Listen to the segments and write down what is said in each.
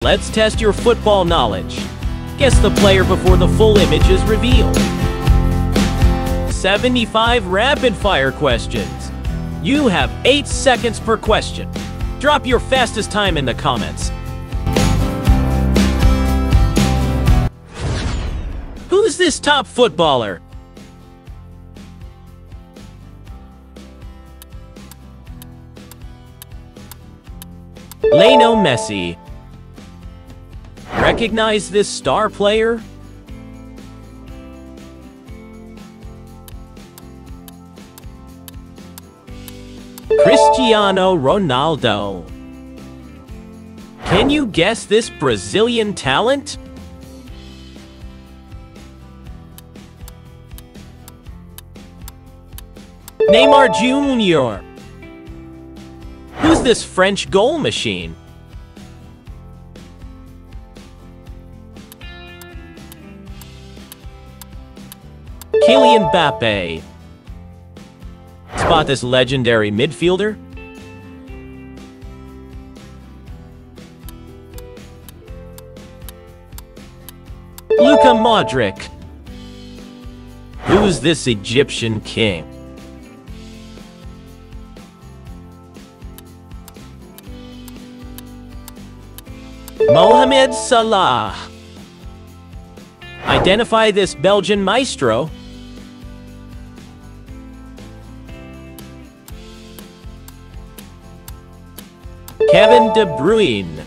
Let's test your football knowledge. Guess the player before the full image is revealed. 75 rapid-fire questions. You have 8 seconds per question. Drop your fastest time in the comments. Who's this top footballer? Lionel Messi. Recognize this star player? Cristiano Ronaldo. Can you guess this Brazilian talent? Neymar Jr. Who's this French goal machine? Kylian Mbappe. Spot this legendary midfielder? Luka Modric. Who's this Egyptian king? Mohamed Salah. Identify this Belgian maestro? Kevin De Bruyne.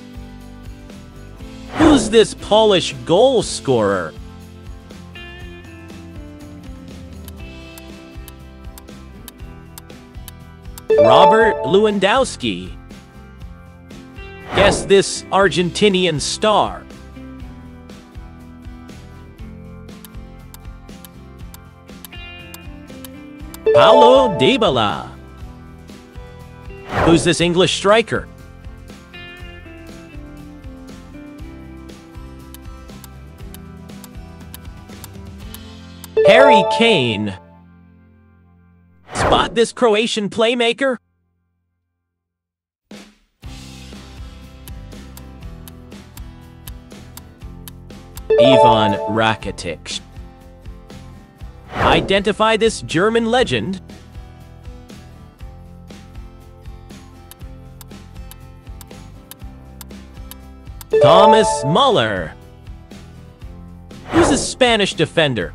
Who's this Polish goal scorer? Robert Lewandowski. Guess this Argentinian star. Paulo Dybala. Who's this English striker? Harry Kane. Spot this Croatian playmaker? Ivan Rakitic. Identify this German legend? Thomas Muller. Who's a Spanish defender?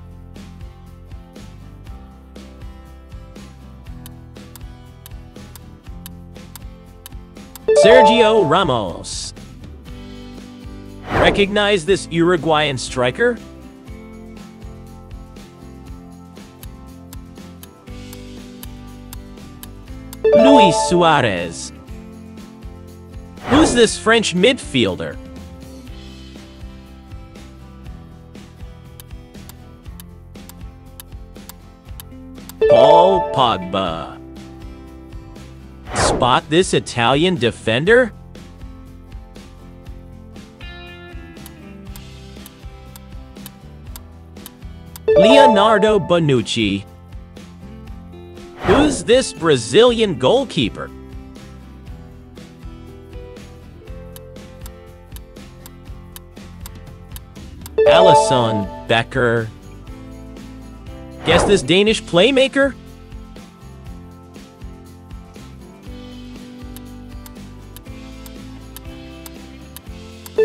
Sergio Ramos. Recognize this Uruguayan striker? Luis Suarez. Who's this French midfielder? Paul Pogba. Spot this Italian defender? Leonardo Bonucci. Who's this Brazilian goalkeeper? Alisson Becker. Guess this Danish playmaker?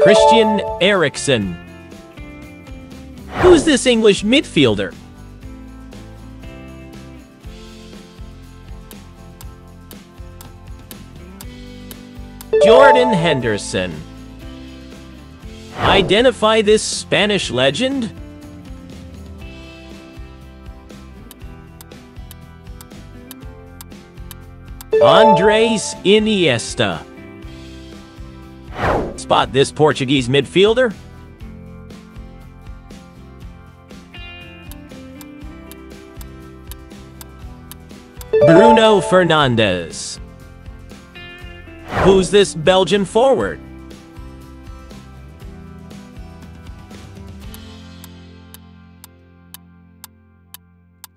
Christian Eriksen. Who's this English midfielder? Jordan Henderson. Identify this Spanish legend? Andres Iniesta. Spot this Portuguese midfielder? Bruno Fernandes. Who's this Belgian forward?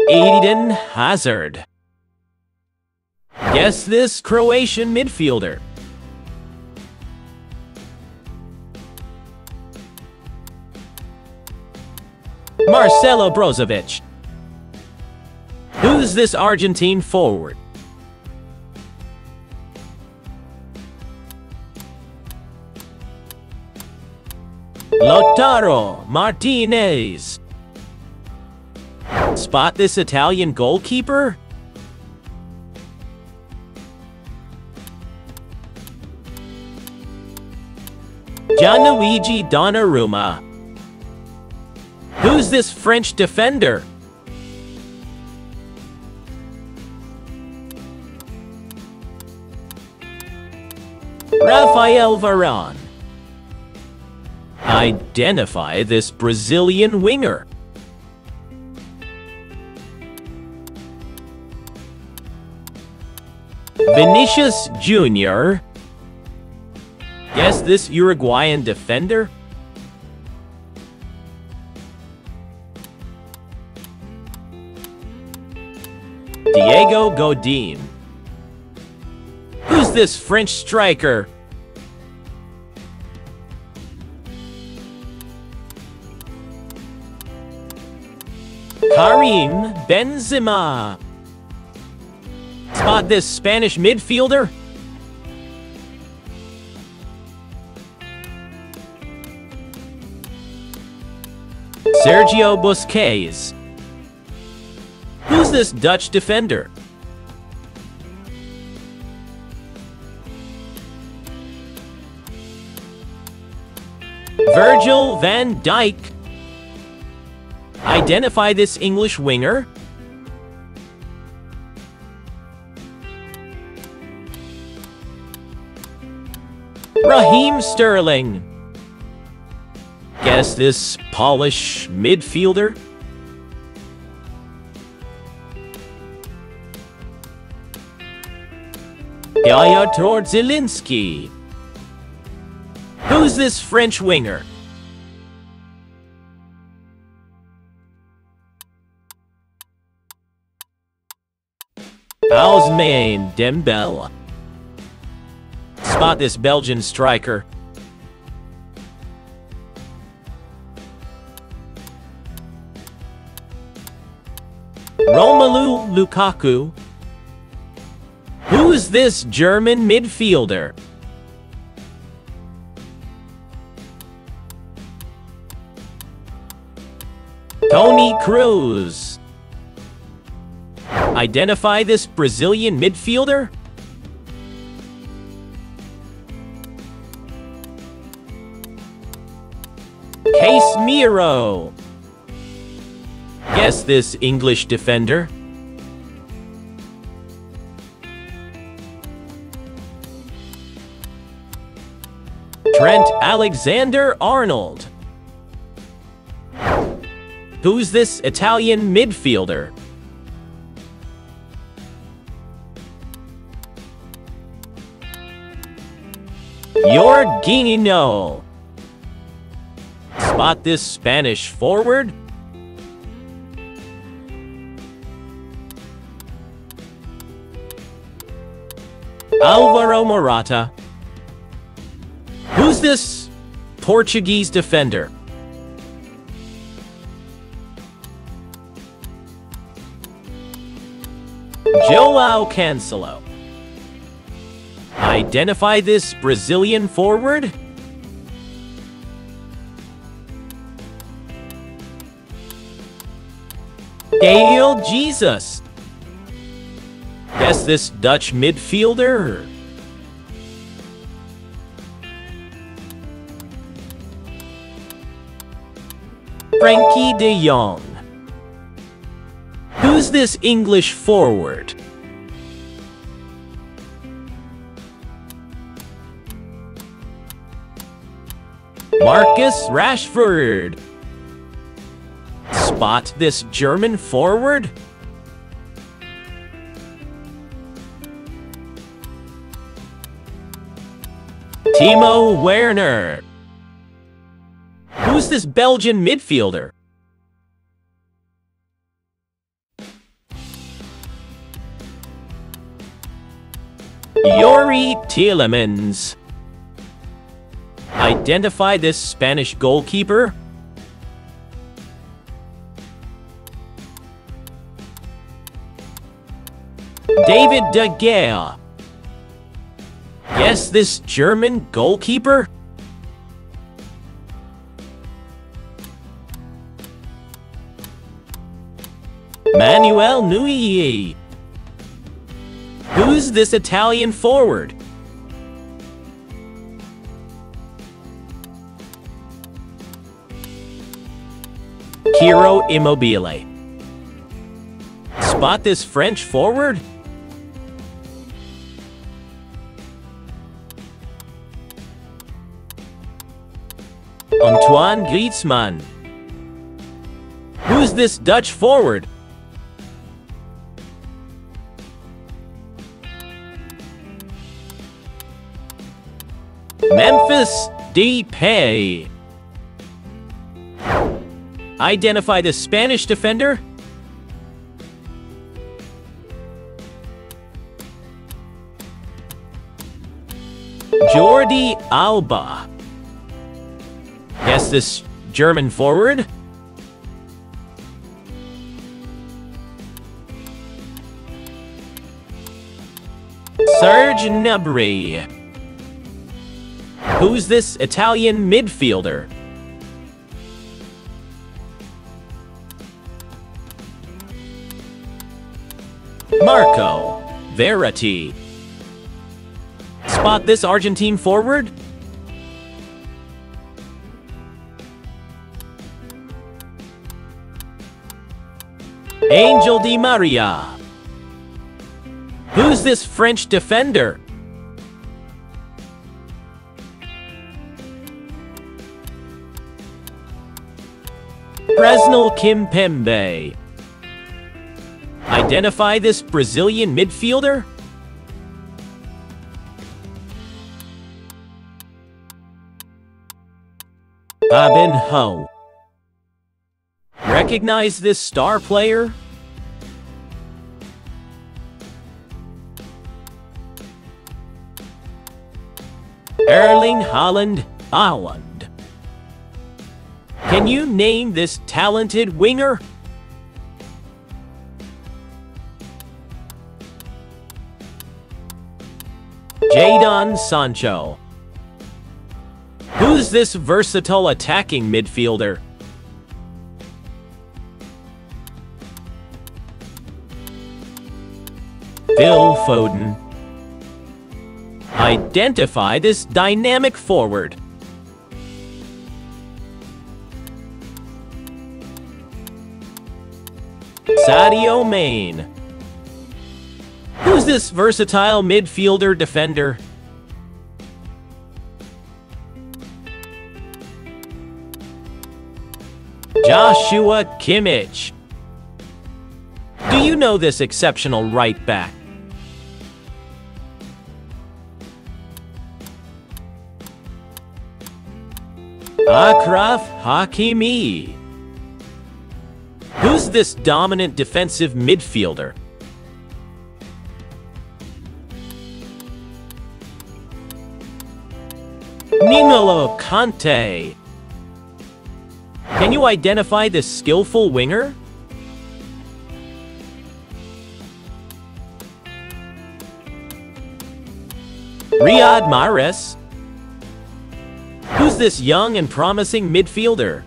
Eden Hazard. Guess this Croatian midfielder? Marcelo Brozovic. Who's this Argentine forward? Lautaro Martinez. Spot this Italian goalkeeper? Gianluigi Donnarumma. Who's this French defender? Rafael Varane. Identify this Brazilian winger. Vinicius Jr. Guess this Uruguayan defender? Diego Godin. Who's this French striker? Karim Benzema. Spot this Spanish midfielder? Sergio Busquets. Who's this Dutch defender? Virgil van Dijk. Identify this English winger? Raheem Sterling. Guess this Polish midfielder? Piotr Zielinski. Who's this French winger? Ousmane Dembele. Spot this Belgian striker. Romelu Lukaku. Who's this German midfielder? Toni Kroos. Identify this Brazilian midfielder? Casemiro. Guess this English defender? Trent Alexander-Arnold. Who's this Italian midfielder? Jorginho. Spot this Spanish forward? Alvaro Morata. Who's this Portuguese defender? João Cancelo. Identify this Brazilian forward? Gabriel Jesus. Guess this Dutch midfielder? Frankie de Jong. Who's this English forward? Marcus Rashford. Spot this German forward? Timo Werner. Who's this Belgian midfielder? Yuri Tielemans. Identify this Spanish goalkeeper? David De Gea. Guess this German goalkeeper? Manuel Neuer. Who's this Italian forward? Ciro Immobile. Spot this French forward? Antoine Griezmann. Who's this Dutch forward? Memphis Depay. Identify the Spanish defender? Jordi Alba. Guess this German forward? Serge Gnabry. Who's this Italian midfielder? Marco Verratti. Spot this Argentine forward? Angel Di Maria. Who's this French defender? Presnel Kimpembe. Identify this Brazilian midfielder? Fabinho. Recognize this star player? Erling Haaland. Can you name this talented winger? Jadon Sancho. Who's this versatile attacking midfielder? Phil Foden. Identify this dynamic forward. Sadio Mane. Who's this versatile midfielder defender? Joshua Kimmich. Do you know this exceptional right back? Achraf Hakimi. Who's this dominant defensive midfielder? N'Golo Kante. Can you identify this skillful winger? Riyad Mahrez. Who's this young and promising midfielder?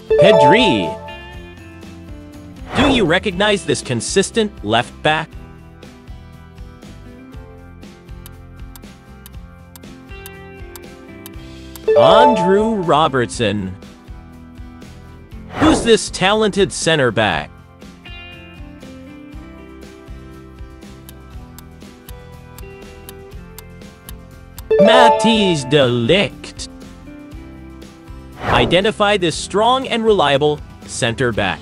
Pedri. Do you recognize this consistent left back? Andrew Robertson. Who's this talented center back? Matthijs de Ligt. Identify this strong and reliable center back.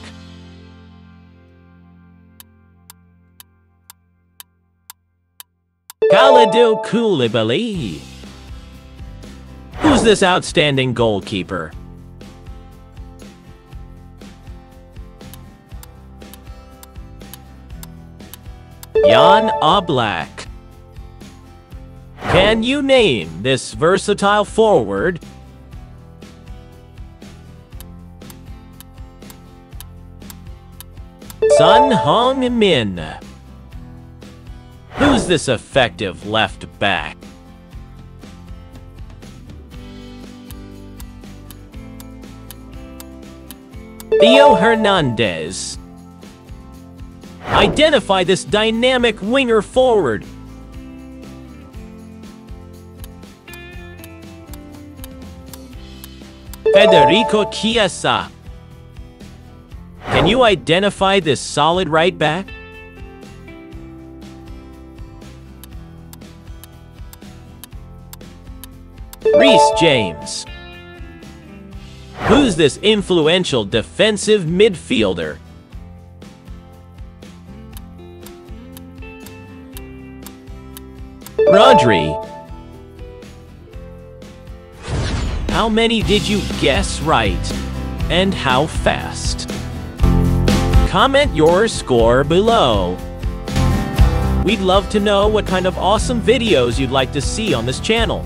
Kalidou Koulibaly. Who's this outstanding goalkeeper? Jan Oblak. Can you name this versatile forward? Son Heung-min. Who's this effective left back? Theo Hernandez. Identify this dynamic winger forward. Federico Chiesa. Can you identify this solid right back? Reece James. Who's this influential defensive midfielder? Rodri. How many did you guess right? And how fast? Comment your score below. We'd love to know what kind of awesome videos you'd like to see on this channel.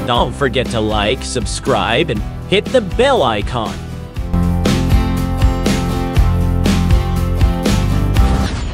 Don't forget to like, subscribe, and hit the bell icon.